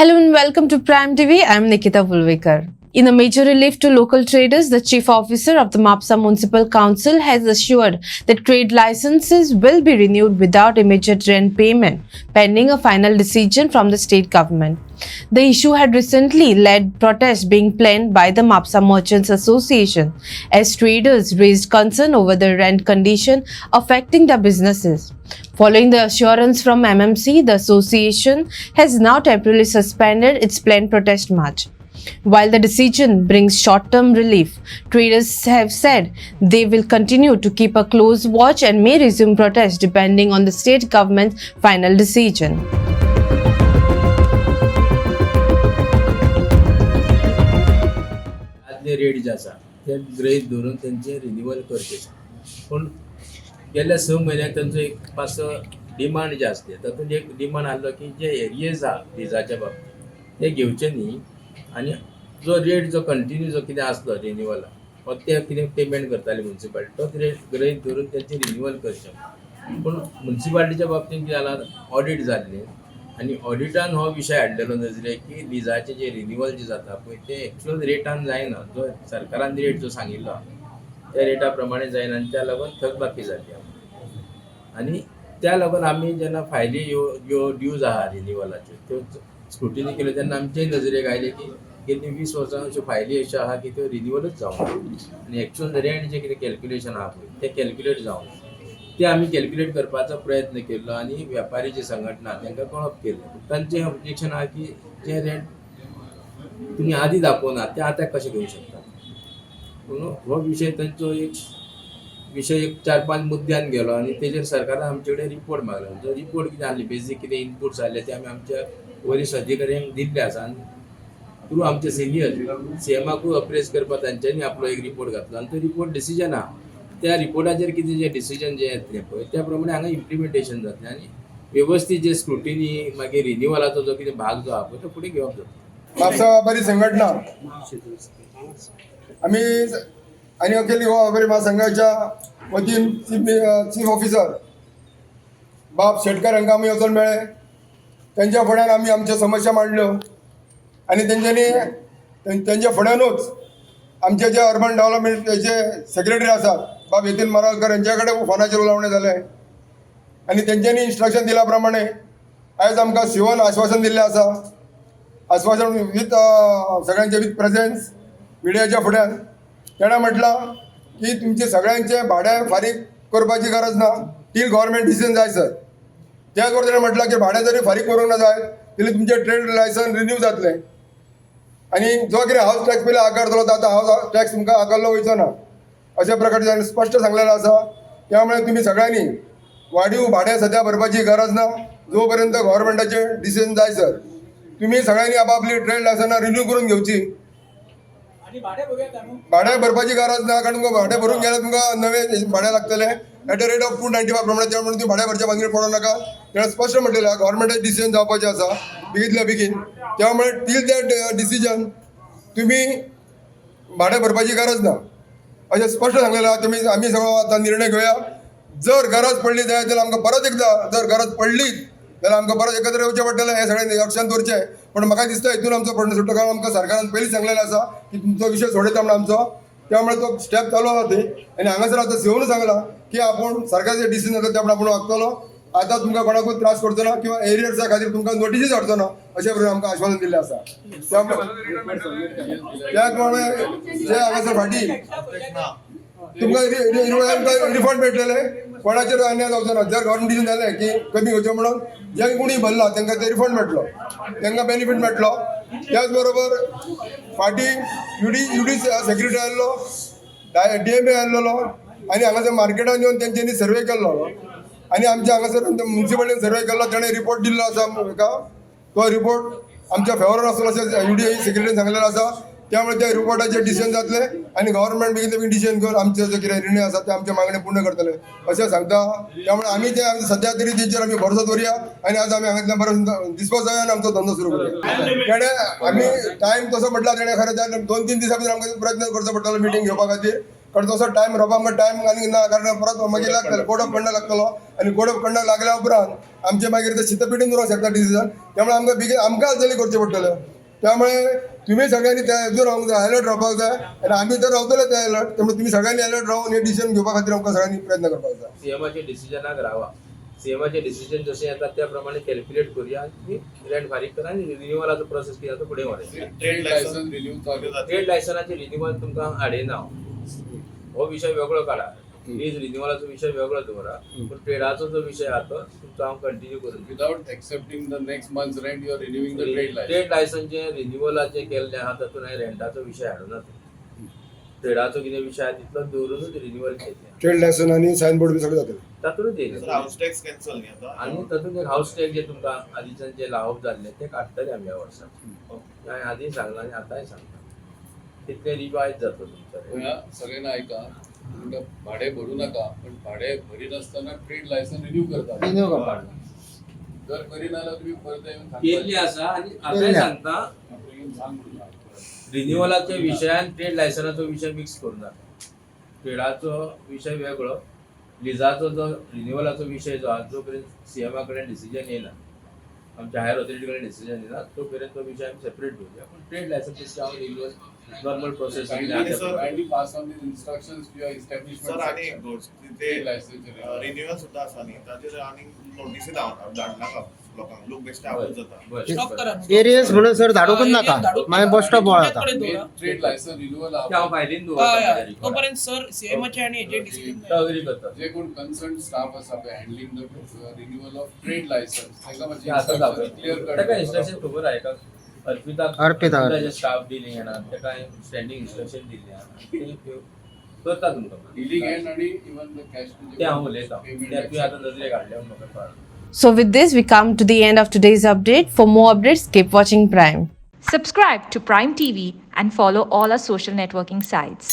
Hello and welcome to Prime TV. I'm Nikita Vulvekar. In a major relief to local traders, the Chief Officer of the Mapsa Municipal Council has assured that trade licenses will be renewed without immediate rent payment, pending a final decision from the state government. The issue had recently led protests being planned by the Mapsa Merchants Association as traders raised concern over the rent condition affecting their businesses. Following the assurance from MMC, the association has now temporarily suspended its planned protest march. While the decision brings short-term relief, traders have said they will continue to keep a close watch and may resume protests depending on the state government's final decision. आदले rate जे आसा ते गृहीत धरून त्यांचे renewal करचे पण गेल्या 6 महिन्यात त्यांचं एक पास डिमांड जे असते तातूंत एक डिमांड आसलो की जे एरियज आहा लिजाच्या बाबतीत ते घेवचे न्ही आणि जो रेट जो कंटिन्यू जो कितें आसलो रिन्यूवला वा ते कितें पेमेंट करताली म्युनिसिपालिटी तोच रेट गृहीत धरून त्यांचे रिन्यूवल करचे पण म्युनिसिपालिटीच्या बाबतीत कितें जालां ऑडिट जाल्लें आणि ऑडिटान हो विषय हाडलेलो नजरे की लिजाचे जे रिन्यूवल जे जाता पळय ते एक्चुअल रेटान जायना जो सरकारान रेट जो सांगिल्लो त्या रेटा प्रमाणे जायना आनी त्या लागून थकबाकी जाली आणि त्या लागून आमी जेन्ना फायली ह्यो ड्यूज आहा रिन्यूवलाच्यो त्यो स्क्रुटिनी केल्यो तेन्ना आमचे नजरेक आयले की गेल्ली 20 वर्सां अश्यो फायली अश्यो आहा की त्यो रिन्यूवलच जावना आनी एक्चुअल रेंट जे कितें कॅल्क्युलेशन आहा पळय ते कॅल्क्युलेट जावना ते आम्ही कॅल्क्युलेट करपाचो प्रयत्न केलो आणि व्यापारी जी संघटना तांकां कळप केलें तांचें ऑब्जेक्शन आहा की जे रेंट तुमी आदी दाखोवना ते आतां कशें घेवंक शकता पूण हो विशय तांचो एक विशय एक 4-5 मुद्द्यान गेलो आणि तेजेर सरकारान आमचे कडेन रिपोर्ट मागलो जो रिपोर्ट कितें आसली बेजीक कितें इनपुट्स आसले ते आमी आमच्या वरिश्ठ अधिकाऱ्यांक दिल्ले आसा आनी थ्रू आमचे सिनियर सीएमाकूय अप्रेस करपाक तांच्यांनी आपलो एक रिपोर्ट घातलो आनी तो रिपोर्ट डिसिजन आहा त्या रिपोर्टाचेर कितें जे डिसिजन जे येतले पळय त्या प्रमाणे हांगा इम्प्लिमेंटेशन जातलें आनी व्यवस्थीत जे स्क्रुटिनी मागीर रिन्यूवलाचो जो कितें भाग जो आहा पळय तो फुडें घेवप जाता म्हापसा व्यापारी संघटना आम्ही आणि अखिल युवा व्यापारी महासंघाच्या वतीन चीफ ऑफिसर बाब शेटकर हांकां आमी वचून मेळ्ळे त्यांच्या फुड्यान आमी आमच्यो समस्या मांडल्यो आणि त्यांच्या फुड्यानूच आमचे जे अर्बन डेव्हलपमेंटचे सेक्रेटरी आसात बाब यतीन माराळकर यांच्या कडेन फोनाचेर उलोवणें जालें आनी तेंच्यांनी इन्स्ट्रक्शन दिल्या प्रमाणे आयज आमकां सिओन आश्वासन दिल्लें आसा आश्वासन विथ सगळ्यांचे विथ प्रेजेन्स मिडियाच्या फुड्यान तेणें म्हटलां की तुमचे सगळ्यांचे भाडें फारीक करपाची गरज ना टील गव्हर्मेंट डिसिजन जाय सर त्या करून तेणें म्हटलां की भाडें जरी फारीक करूंक ना जाय जाल्यार तुमचें ट्रेड लायसन रिन्यू जातलें आणि जो कितें हावस टॅक्स पयलीं आकारतलो तो आतां हावस टॅक्स तुमकां आकारलो वयचो ना अशा प्रकारचे ताणें स्पश्ट सांगलेलें आसा त्यामुळे तुम्ही सगळ्यांनी वाडीव भाडें सध्या भरपाची गरज ना जो पर्यंत गव्हर्मेंटाचें डिसिजन जाय सर तुम्ही सगळ्यांनी आपापली ट्रेड लायसनां रिन्यू करून घेवची भाडें भरपाची गरज ना कारण तुमकां भाडें भरूंक गेल्यार तुमकां नवें भाडें लागतलें एट द रेट ऑफ 295 प्रमाणे त्यामुळे तुम्ही भाडें भरच्या भानगडीत पडूं नाका तेणें स्पश्ट म्हटलेलें गव्हर्मेंटाचें डिसिजन जावपाचें आसा बेगींतल्या बेगीन त्यामुळे टील दॅट डिसिजन तुम्ही भाडें भरपाची गरज ना अशें स्पश्ट सांगलेलें आहा तुमी आमी सगळो आतां निर्णय घेवया जर गरज पडली जाल्यार आमकां परत एकदां जर गरज पडली जाल्यार आमकां परत एकत्र येवचें पडटलें हें सगळें लक्षांत दवरचें पण म्हाका दिसता हितून आमचो प्रश्न सुट्टा कारण आमकां सरकारान पयलीं सांगलेलें आसा की तुमचो विशय सोडयता म्हणून आमचो त्यामुळे तो स्टेप चालू आहा ते आनी हांगासर आतां सिओन सांगलां की आपूण सरकाराचें डिसिजन जाता त्या आपूण वागतलो आतां तुमकां कोणाकूय त्रास करचो ना किंवा एरियर्सा खातीर तुमकां नोटिसीच हाडचो ना अशें प्रकारे आमकां आश्वासन दिल्लें आसा त्या प्रमाणे जे हांगासर फाटीं तुमकां रिफंड मेळटले कोणाचेर अन्याय जावचो ना जर गव्हर्मेंट डिसिजन जालें की कमी घेवचें म्हणून जे कोणी भरला तांकां ते रिफंड मेळटलो तांकां बेनिफीट मेळटलो त्याच बरोबर फाटीं युडी सेक्रेटरी आयल्लो DMA आयल्लो आनी हांगासर मार्केटान येवन तेंच्यांनी सर्वे केल्लो आनी आमच्या हांगासर म्युनिसिपालिटीन सर्वे केल्लो ताणें रिपोर्ट दिल्लो आसा म्हाका तो रिपोर्ट आमच्या फेवरान आसलो अशें UD सेक्रेटरीन सांगलेलें आसा त्यामुळे त्या रिपोर्टाचेर डिसिजन जातले आणि गव्हर्मेंट बेगीन बेगीन डिसिजन घेवन आमचे जे कितें निर्णय आसा ते आमचे मागणे पूर्ण करतले अशें सांगता त्यामुळे आमी ते सध्या तरी तेचेर आमी भरसो दवरया आनी आज आमी हांगातल्यान बरो दिसपास जावया आनी आमचो धंदो सुरू करूया तेणें आमी टायम तसो म्हटला तेणें खरें 2-3 दिसां भितर आमकां प्रयत्न करचो पडटलो मिटींग घेवपा खातीर कारण तसो टायम रोवपाक टायम आनी ना कारण परत मागीर लागतलो कोड ऑफ कंडक्ट लागतलो आनी कोड ऑफ कंडक्ट लागल्या उपरांत आमचे मागीर ते शितपेटीन उरूंक शकता डिसिजन. त्यामुळे आमकां बेगीन आमकां हालचाली करच्यो पडटल्यो. त्यामुळे तुम्ही सगळ्यांनी त्या हेतून रावंक जाय, अलर्ट रावपाक जाय आनी आमी तर रावतले ते अलर्ट. त्यामुळे तुम्ही सगळ्यांनी अलर्ट रावन हे डिसिजन घेवपा खातीर आमकां सगळ्यांनी प्रयत्न करपाक जाय. सीएमाच्या डिसिजनाक रावा. सीएमाचे डिसिजन जसे येतात त्या प्रमाणे कॅल्क्युलेट करूया आणि रेंट फारीक करा आणि रिन्युअलाचो प्रोसेस कितें तो फुडें व्हरया. ट्रेड लायसन्स रिन्यू ट्रेड लायसनाचे रिन्युअल तुमकां हाडयना. हो विषय वेगळो काडा. प्लीज रिन्युअलाचो विषय वेगळो दवरा. पूण ट्रेडाचो जो विषय आहा तो तुमचो हांव कंटिन्यू करून without accepting the next month rent you are renewing the trade licence. Trade लायसनचे रिन्युअलाचे केल्ले आहा तातूंत हांवें रेंटाचो विशय हाडूना. ट्रेडाचो कितें विशय आहा तितलोच दवरूनच रिन्युअल केल्ले. ट्रेड लायसन आनी सायन बोर्ड बी सगळें जातलें. तातूंत येयलें हाऊस टॅक्स कॅन्सल न्ही आता. आनी तातूंत एक हाऊस टॅक्स जे तुमकां आदींच्यान जे लावप जाल्ले ते काडटले आमी ह्या वर्साक. हांवें आदीं सांगलां आनी आतांय सांगता तितले रिवायज जाता तुमचो. ह्या सगळ्यांना ऐका, तुमकां भाडे भरू नका, पण भाडे भरिनासतना ट्रेड लायसन रिन्यू करता. जर करिना जाल्यार तुम्ही परत येऊन केल्ली आसा आनी आतांय सांगता रिन्युअलाच्या विशयान ट्रेड लायसनाचो विशय मिक्स करूं नाका. ट्रेडाचो विशय वेगळो, लिजाचो जो रिन्युअलाचो विशय जो आहा जो पर्यंत सीएमा कडेन डिसिजन येयना, आमच्या हायर ऑथॉरिटी कडेन डिसिजन येयना तो पर्यंत तो विशय आमी सेपरेट घेवया. पूण ट्रेड लायसन्सची हांव renewal normal process kindly pass on the instructions to your establishment. Sir आणि एक गोष्ट तिथे लायसन्स रिन्युअल सुद्धा आसा न्ही ताचेर आनी नोटीसी धाडनाका लोकांक. लोक बेश्टे आवड जाता. स्टॉप करा. एरियस म्हणून सर धाडूकच नाका, मागीर बस स्टॉप वळता. ट्रेड लायसन रिन्युअल हांव फायलीन तोपर्यंत सर सीएमचे आणि हेजे डिस्प्यूट अग्री करता. जे कोण कन्सर्न स्टाफ आसा पळय handling the renewal of trade licence ताका मातशी आता जाता. क्लियर ताका कट. इन्स्ट्रक्शन खबर आहे का? अर्पिता. स्टाफ डिलिंग येणार ताका स्टँडिंग इन्स्ट्रक्शन दिल्ले आहा. ते करता तुमकां. डिलिंग एंड आणि इवन द कॅश ते हांव उलयतां. ते तुवें आतां नजरेक हाडल्या म्हाका कळ्ळां. So, with this, we come to the end of today's update. For more updates, keep watching Prime. Subscribe to Prime TV and follow all our social networking sites.